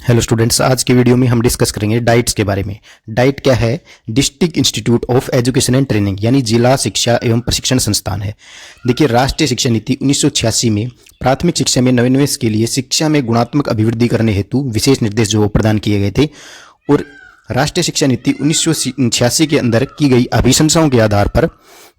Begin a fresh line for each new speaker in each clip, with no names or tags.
Hello students, आज के video में हम डिस्कस करेंगे डाइट्स के बारे में। डाइट क्या है? District institute of education and training यानी जिला शिक्षा एवं प्रशिक्षण संस्थान है। देखिए, राष्ट्रीय शिक्षा नीति 1986 में प्राथमिक शिक्षा में नवोन्मेष के लिए शिक्षा में गुणात्मक अभिवृद्धि करने हेतु विशेष निर्देश जो प्रदान किए गए थे, और राष्ट्रीय शिक्षा नीति 1986 के अंदर की गई अभिशंसाओं के आधार पर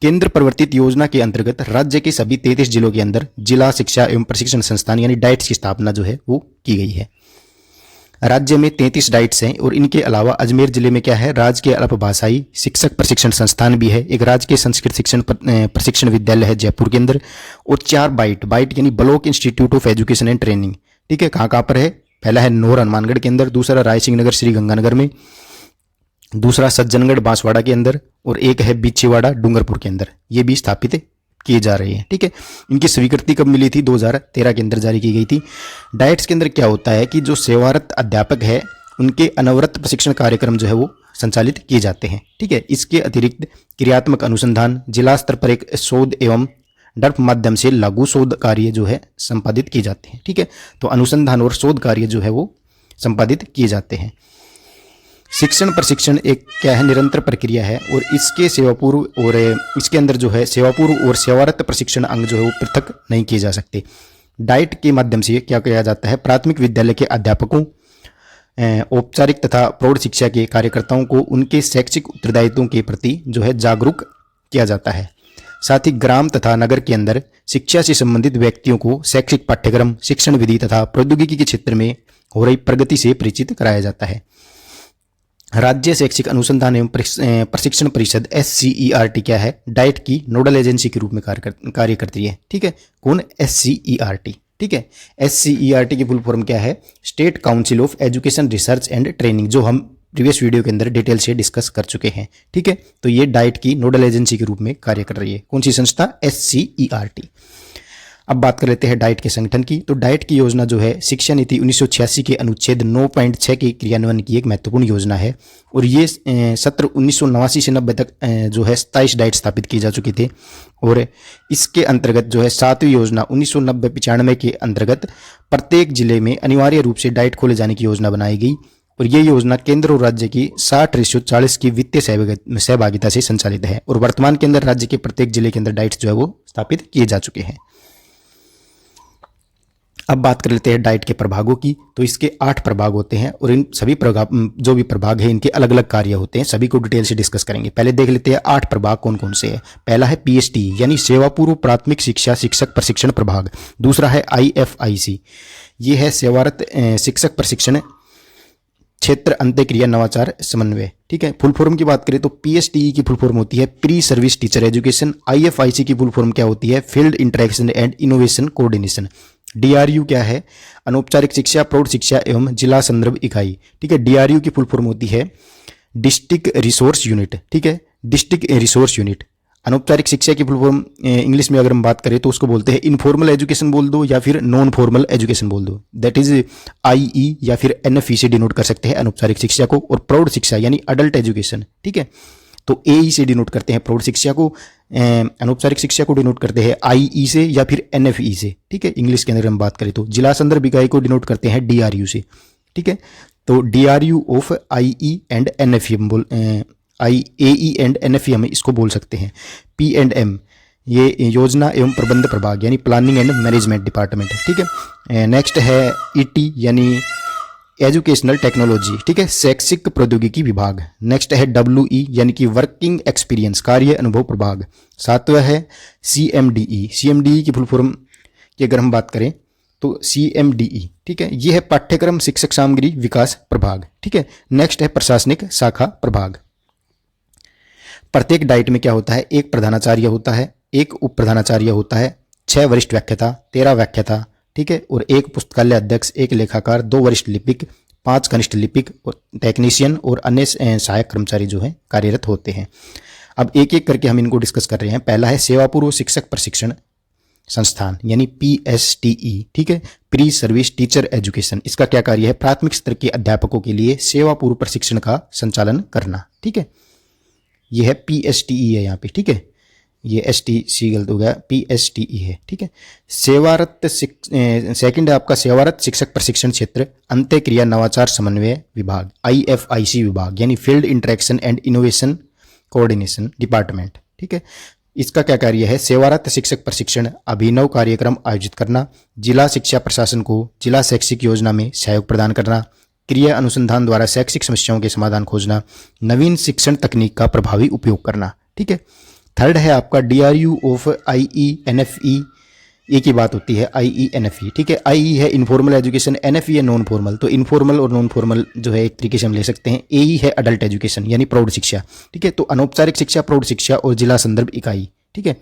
केंद्र प्रवर्तित योजना के अंतर्गत राज्य के सभी 33 जिलों के अंदर जिला शिक्षा एवं प्रशिक्षण संस्थान यानी डाइट्स की स्थापना जो है वो की गई है। राज्य में 33 डाइट्स हैं और इनके अलावा अजमेर जिले में क्या है, राजकीय अल्पभाषाई शिक्षक प्रशिक्षण संस्थान भी है, एक राजकीय संस्कृत शिक्षण प्रशिक्षण विद्यालय है जयपुर के अंदर, और 4 बाइट यानी block institute of education and training. ठीक है, कहाँ पर है? पहला है नोर हनुमानगढ़ के अंदर, दूसरा रायसिंह नगर श्री गंगानगर में, दूसरा सज्जनगढ़ बांसवाड़ा के अंदर, और एक है बिछीवाड़ा डूंगरपुर के अंदर। ये भी स्थापित किए जा रहे हैं। ठीक है, इनकी स्वीकृति कब मिली थी? 2013 के अंदर जारी की गई थी। डाइट्स के अंदर क्या होता है कि जो सेवारत अध्यापक है उनके अनवरत प्रशिक्षण कार्यक्रम जो है वो संचालित किए जाते हैं। ठीक है, इसके अतिरिक्त क्रियात्मक अनुसंधान, जिला स्तर पर एक शोध एवं डर्प माध्यम से लागू शोध कार्य जो है संपादित किए जाते हैं। ठीक है, तो अनुसंधान और शोध कार्य जो है वो संपादित किए जाते हैं। शिक्षण प्रशिक्षण एक क्या है, निरंतर प्रक्रिया है, और इसके सेवापूर्व और इसके अंदर जो है सेवापूर्व और सेवारत प्रशिक्षण अंग जो है वो पृथक नहीं किए जा सकते। डाइट के माध्यम से क्या किया जाता है? प्राथमिक विद्यालय के अध्यापकों, औपचारिक तथा प्रौढ़ शिक्षा के कार्यकर्ताओं को उनके शैक्षिक उत्तरदायित्वों के प्रति जो है जागरूक किया जाता है। साथ ही ग्राम तथा नगर के अंदर शिक्षा से संबंधित व्यक्तियों को शैक्षिक पाठ्यक्रम, शिक्षण विधि तथा प्रौद्योगिकी के क्षेत्र में हो रही प्रगति से परिचित कराया जाता है। राज्य शैक्षिक अनुसंधान एवं प्रशिक्षण परिषद SCERT क्या है? डाइट की नोडल एजेंसी के रूप में कार्य करती है। ठीक है, कौन? SCERT। ठीक है, SCERT की फुल फॉर्म क्या है? State council of education research and training, जो हम प्रीवियस वीडियो के अंदर डिटेल से डिस्कस कर चुके हैं। ठीक है, तो ये डाइट की नोडल एजेंसी के रूप में कार्य कर रही है। कौन सी संस्था? SCERT। अब बात कर लेते हैं डाइट के संगठन की। तो डाइट की योजना जो है शिक्षा नीति 1986 के अनुच्छेद 9.6 के क्रियान्वयन की एक महत्वपूर्ण योजना है, और ये सत्र 1989 से 90 तक जो है 27 डाइट स्थापित किए जा चुके थे, और इसके अंतर्गत जो है 7वीं योजना 1990-95 के अंतर्गत प्रत्येक जिले में अनिवार्य रूप से डाइट खोले जाने की योजना बनाई गई, और ये योजना केंद्र और राज्य की 60:40 की वित्तीय सहभागिता से संचालित है, और वर्तमान के अंदर राज्य के प्रत्येक जिले के अंदर डाइट्स जो है वो स्थापित किए जा चुके हैं। अब बात कर लेते हैं डाइट के प्रभागों की। तो इसके 8 प्रभाग होते हैं, और इन सभी जो भी प्रभाग है इनके अलग अलग कार्य होते हैं, सभी को डिटेल से डिस्कस करेंगे। पहले देख लेते हैं 8 प्रभाग कौन कौन से हैं। पहला है PST यानी सेवा पूर्व प्राथमिक शिक्षा शिक्षक प्रशिक्षण प्रभाग। दूसरा है IFIC, ये है सेवारत शिक्षक प्रशिक्षण क्षेत्र अंत्यक्रिया नवाचार समन्वय। ठीक है, फुल फॉर्म की बात करें तो PSTE की फुल फॉर्म होती है pre service teacher education. IFIC की फुल फॉर्म क्या होती है? Field interaction and innovation coordination. DRU क्या है? अनौपचारिक शिक्षा, प्रौढ़ शिक्षा एवं जिला संदर्भ इकाई। ठीक है, DRU की फुल फॉर्म होती है डिस्ट्रिक्ट रिसोर्स यूनिट। ठीक है, डिस्ट्रिक्ट रिसोर्स यूनिट। अनौपचारिक शिक्षा की फुल फॉर्म इंग्लिश में अगर हम बात करें तो उसको बोलते हैं इनफॉर्मल एजुकेशन बोल दो, या फिर नॉन फॉर्मल एजुकेशन बोल दो, दैट इज IE या फिर NFE से डिनोट कर सकते हैं अनौपचारिक शिक्षा को। और प्रौढ़ शिक्षा यानी अडल्ट एजुकेशन, ठीक है, तो AE से डिनोट करते हैं प्रौढ़ शिक्षा को, अनौपचारिक शिक्षा को डिनोट करते हैं IE से या फिर NFE से। ठीक है, इंग्लिश के अंदर हम बात करें तो जिला संदर्भ इकाई को डिनोट करते हैं DRU से। ठीक है, तो DRU of IE and NFE हम AE एंड NFE हम इसको बोल सकते हैं। P&M ये योजना एवं प्रबंध प्रभाग यानी प्लानिंग एंड मैनेजमेंट डिपार्टमेंट। ठीक है, नेक्स्ट है ET यानी एजुकेशनल टेक्नोलॉजी। ठीक है, शैक्षिक प्रौद्योगिकी विभाग। नेक्स्ट है WE यानी कि वर्किंग एक्सपीरियंस कार्य अनुभव प्रभाग। 7वां है CMDE की फुल फॉर्म की अगर हम बात करें तो CMDE। ठीक है, ये है पाठ्यक्रम शिक्षक सामग्री विकास प्रभाग। ठीक है, नेक्स्ट है प्रशासनिक शाखा प्रभाग। प्रत्येक डाइट में क्या होता है? एक प्रधानाचार्य होता है, एक उप प्रधानाचार्य होता है, 6 वरिष्ठ व्याख्याता, 13 व्याख्याता। ठीक है, और एक पुस्तकालय अध्यक्ष, एक लेखाकार, 2 वरिष्ठ लिपिक, 5 कनिष्ठ लिपिक और टेक्नीशियन और अन्य सहायक कर्मचारी जो है कार्यरत होते हैं। अब एक एक करके हम इनको डिस्कस कर रहे हैं। पहला है सेवा पूर्व शिक्षक प्रशिक्षण संस्थान यानी PSTE। ठीक है, प्री सर्विस टीचर एजुकेशन। इसका क्या कार्य है? प्राथमिक स्तर के अध्यापकों के लिए सेवा पूर्व प्रशिक्षण का संचालन करना। ठीक है, यह है PSTE है यहाँ पे। ठीक है, ये STC गलत हो गया, PSTE है, ठीक है। सेकंड है आपका सेवारत शिक्षक प्रशिक्षण क्षेत्र अंत्य क्रिया नवाचार समन्वय विभाग, IFIC विभाग यानी field interaction and innovation coordination department, ठीक है। इसका क्या कार्य है? सेवारत शिक्षक प्रशिक्षण अभिनव कार्यक्रम आयोजित करना, जिला शिक्षा प्रशासन को जिला शैक्षिक योजना में सहयोग प्रदान करना, क्रिया अनुसंधान द्वारा शैक्षिक समस्याओं के समाधान खोजना, नवीन शिक्षण तकनीक का प्रभावी उपयोग करना, ठीक है। थर्ड है आपका DRU ऑफ IENFE, ए की बात होती है IENFE, ठीक है। IE है इनफॉर्मल एजुकेशन, NFE है नॉन फॉर्मल। तो इनफॉर्मल और नॉन फॉर्मल जो है एक तरीके से हम ले सकते हैं। AE है अडल्ट एजुकेशन यानी प्रौढ़ शिक्षा, ठीक है। तो अनौपचारिक शिक्षा, प्रौढ़ शिक्षा और जिला संदर्भ इकाई, ठीक है।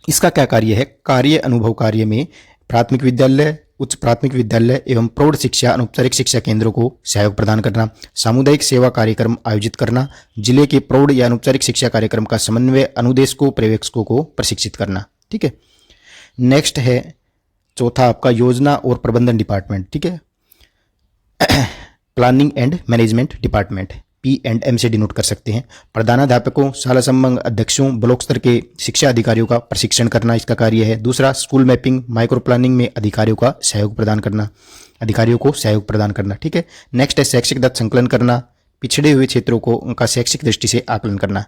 इसका क्या कार्य है? कार्य अनुभव कार्य में प्राथमिक विद्यालय, उच्च प्राथमिक विद्यालय एवं प्रौढ़ शिक्षा अनौपचारिक शिक्षा केंद्रों को सहयोग प्रदान करना, सामुदायिक सेवा कार्यक्रम आयोजित करना, जिले के प्रौढ़ या अनौपचारिक शिक्षा कार्यक्रम का समन्वय अनुदेशकों पर्यवेक्षकों को प्रशिक्षित करना, ठीक है। नेक्स्ट है चौथा आपका योजना और प्रबंधन डिपार्टमेंट, ठीक है। Planning and management department, P&M से डिनोट कर सकते हैं। प्रधानाध्यापकों, शाला संबंध अध्यक्षों, ब्लॉक स्तर के शिक्षा अधिकारियों का प्रशिक्षण करना इसका कार्य है। दूसरा स्कूल मैपिंग, माइक्रो प्लानिंग में अधिकारियों को सहयोग प्रदान करना, ठीक है। नेक्स्ट है शैक्षिक दत्त संकलन करना, पिछड़े हुए क्षेत्रों को उनका शैक्षिक दृष्टि से आकलन करना।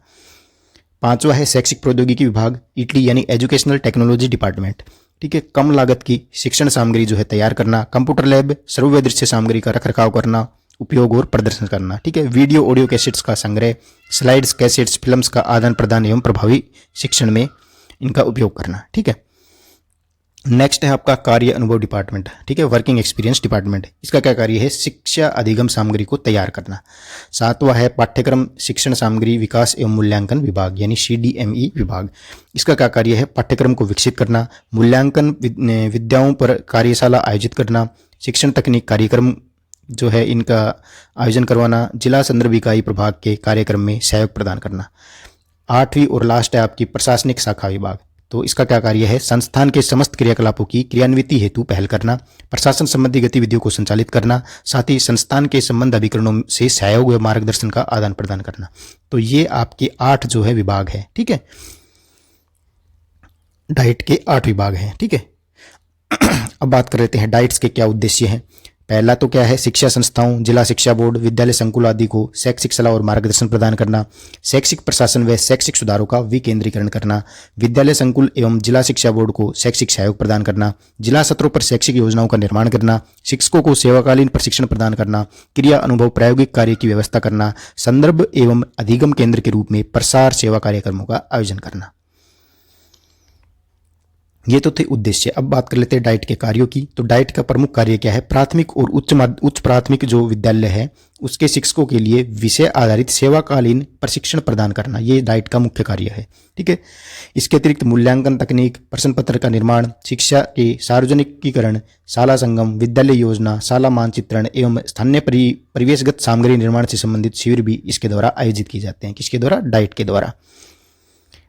पांचवा है शैक्षिक प्रौद्योगिकी विभाग, ETLI यानी एजुकेशनल टेक्नोलॉजी डिपार्टमेंट, ठीक है। कम लागत की शिक्षण सामग्री जो है तैयार करना, कंप्यूटर लैब, सर्वव्य दृश्य सामग्री का रखरखाव करना, उपयोग और प्रदर्शन करना, ठीक है। वीडियो ऑडियो कैसेट्स का संग्रह, स्लाइड्स, कैसेट्स, फिल्म्स का आदान प्रदान एवं प्रभावी शिक्षण में इनका उपयोग करना, ठीक है। नेक्स्ट है आपका कार्य अनुभव डिपार्टमेंट, ठीक है, वर्किंग एक्सपीरियंस डिपार्टमेंट। इसका क्या कार्य है? शिक्षा अधिगम सामग्री को तैयार करना। सातवां है पाठ्यक्रम शिक्षण सामग्री विकास एवं मूल्यांकन विभाग यानी CDME विभाग। इसका क्या कार्य है? पाठ्यक्रम को विकसित करना, मूल्यांकन विद्याओं पर कार्यशाला आयोजित करना, शिक्षण तकनीक कार्यक्रम जो है इनका आयोजन करवाना, जिला संदर्भ इकाई प्रभाग के कार्यक्रम में सहयोग प्रदान करना। आठवीं और लास्ट है आपकी प्रशासनिक शाखा विभाग। तो इसका क्या कार्य है? संस्थान के समस्त क्रियाकलापों की क्रियान्विति हेतु पहल करना, प्रशासन संबंधी गतिविधियों को संचालित करना, साथ ही संस्थान के संबंध अभिकरणों से सहयोग व मार्गदर्शन का आदान प्रदान करना। तो ये आपके 8 जो है विभाग है, ठीक है। डाइट के 8 विभाग हैं, ठीक है। अब बात कर लेते हैं डाइट्स के क्या उद्देश्य हैं। पहला तो क्या है? शिक्षा संस्थाओं, जिला शिक्षा बोर्ड, विद्यालय संकुल आदि को शैक्षिक सलाह और मार्गदर्शन प्रदान करना, शैक्षिक प्रशासन व शैक्षिक सुधारों का विकेंद्रीकरण करना, विद्यालय संकुल एवं जिला शिक्षा बोर्ड को शैक्षिक सहयोग प्रदान करना, जिला सत्रों पर शैक्षिक योजनाओं का निर्माण करना, शिक्षकों को सेवाकालीन प्रशिक्षण प्रदान करना, क्रिया अनुभव प्रायोगिक कार्य की व्यवस्था करना, संदर्भ एवं अधिगम केंद्र के रूप में प्रसार सेवा कार्यक्रमों का आयोजन करना। ये तो थे उद्देश्य। अब बात कर लेते हैं डाइट के कार्यों की। तो डाइट का प्रमुख कार्य क्या है? प्राथमिक और उच्च प्राथमिक जो विद्यालय है उसके शिक्षकों के लिए विषय आधारित सेवाकालीन प्रशिक्षण प्रदान करना, ये डाइट का मुख्य कार्य है, ठीक है। इसके अतिरिक्त मूल्यांकन तकनीक, प्रश्न पत्र का निर्माण, शिक्षा के सार्वजनिकीकरण, शाला संगम, विद्यालय योजना, शाला मानचित्रण एवं स्थानीय परिवेशगत सामग्री निर्माण से संबंधित शिविर भी इसके द्वारा आयोजित किए जाते हैं। किसके द्वारा? डाइट के द्वारा।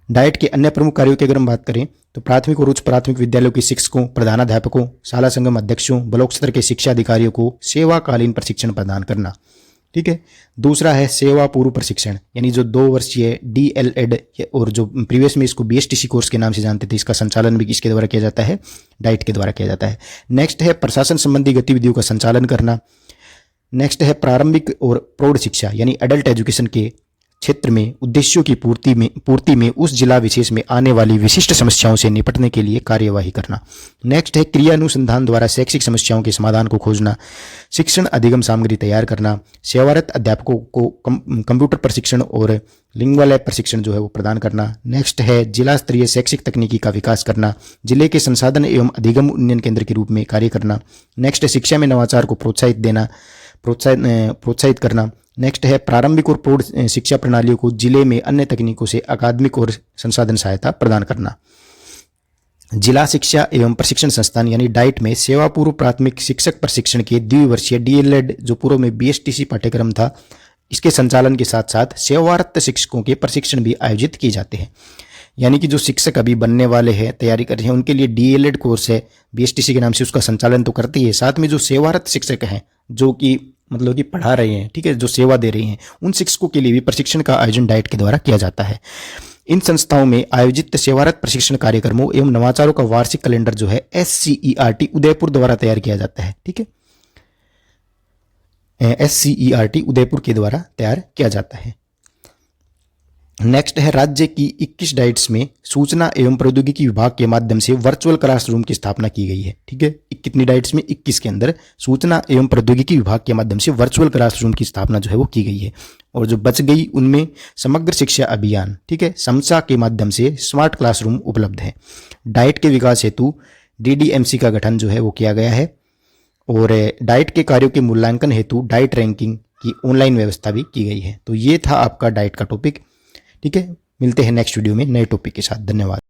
डाइट के अन्य प्रमुख कार्यों की अगर हम बात करें तो प्राथमिक और उच्च प्राथमिक विद्यालयों के शिक्षकों, प्रधानाध्यापकों, शाला संगम अध्यक्षों, ब्लॉक स्तर के शिक्षा अधिकारियों को सेवाकालीन प्रशिक्षण प्रदान करना, ठीक है। दूसरा है सेवा पूर्व प्रशिक्षण, यानी जो 2 वर्षीय DLED और जो प्रीवियस में इसको BSTC कोर्स के नाम से जानते थे, इसका संचालन भी किसके द्वारा किया जाता है? डाइट के द्वारा किया जाता है। नेक्स्ट है प्रशासन संबंधी गतिविधियों का संचालन करना। नेक्स्ट है प्रारंभिक और प्रौढ़ शिक्षा यानी एडल्ट एजुकेशन के क्षेत्र में उद्देश्यों की पूर्ति में उस जिला विशेष में आने वाली विशिष्ट समस्याओं से निपटने के लिए कार्यवाही करना। नेक्स्ट है क्रिया अनुसंधान द्वारा शैक्षिक समस्याओं के समाधान को खोजना, शिक्षण अधिगम सामग्री तैयार करना, सेवारत अध्यापकों को कंप्यूटर प्रशिक्षण और लिंग्वा लैब प्रशिक्षण जो है वो प्रदान करना। नेक्स्ट है जिला स्तरीय शैक्षिक तकनीकी का विकास करना, जिले के संसाधन एवं अधिगम उन्नयन केंद्र के रूप में कार्य करना। नेक्स्ट है शिक्षा में नवाचार को प्रोत्साहित करना। नेक्स्ट है प्रारंभिक और प्रौढ़ शिक्षा प्रणालियों को जिले में अन्य तकनीकों से अकादमिक और संसाधन सहायता प्रदान करना। जिला शिक्षा एवं प्रशिक्षण संस्थान यानी डाइट में सेवा पूर्व प्राथमिक शिक्षक प्रशिक्षण के द्विवर्षीय DLED जो पूर्व में BSTC पाठ्यक्रम था, इसके संचालन के साथ साथ सेवारत शिक्षकों के प्रशिक्षण भी आयोजित किए जाते हैं। यानी कि जो शिक्षक अभी बनने वाले हैं, तैयारी कर रहे हैं, उनके लिए DLED कोर्स है BSTC के नाम से, उसका संचालन तो करती है। साथ में जो सेवारत शिक्षक हैं जो कि मतलब कि पढ़ा रहे हैं, ठीक है, जो सेवा दे रहे हैं, उन शिक्षकों के लिए भी प्रशिक्षण का आयोजन डाइट के द्वारा किया जाता है। इन संस्थाओं में आयोजित सेवारत प्रशिक्षण कार्यक्रमों एवं नवाचारों का वार्षिक कैलेंडर जो है SCERT उदयपुर द्वारा तैयार किया जाता है। ठीक है, SCERT उदयपुर के द्वारा तैयार किया जाता है। नेक्स्ट है राज्य की 21 डाइट्स में सूचना एवं प्रौद्योगिकी विभाग के माध्यम से वर्चुअल क्लासरूम की स्थापना की गई है। ठीक है, कितनी डाइट्स में? 21 के अंदर सूचना एवं प्रौद्योगिकी विभाग के माध्यम से वर्चुअल क्लासरूम की स्थापना जो है वो की गई है। और जो बच गई उनमें समग्र शिक्षा अभियान, ठीक है, समसा के माध्यम से स्मार्ट क्लासरूम उपलब्ध है। डाइट के विकास हेतु DDMC का गठन जो है वो किया गया है। और डाइट के कार्यों के मूल्यांकन हेतु डाइट रैंकिंग की ऑनलाइन व्यवस्था भी की गई है। तो ये था आपका डाइट का टॉपिक। ठीक है, मिलते हैं नेक्स्ट वीडियो में नए टॉपिक के साथ। धन्यवाद।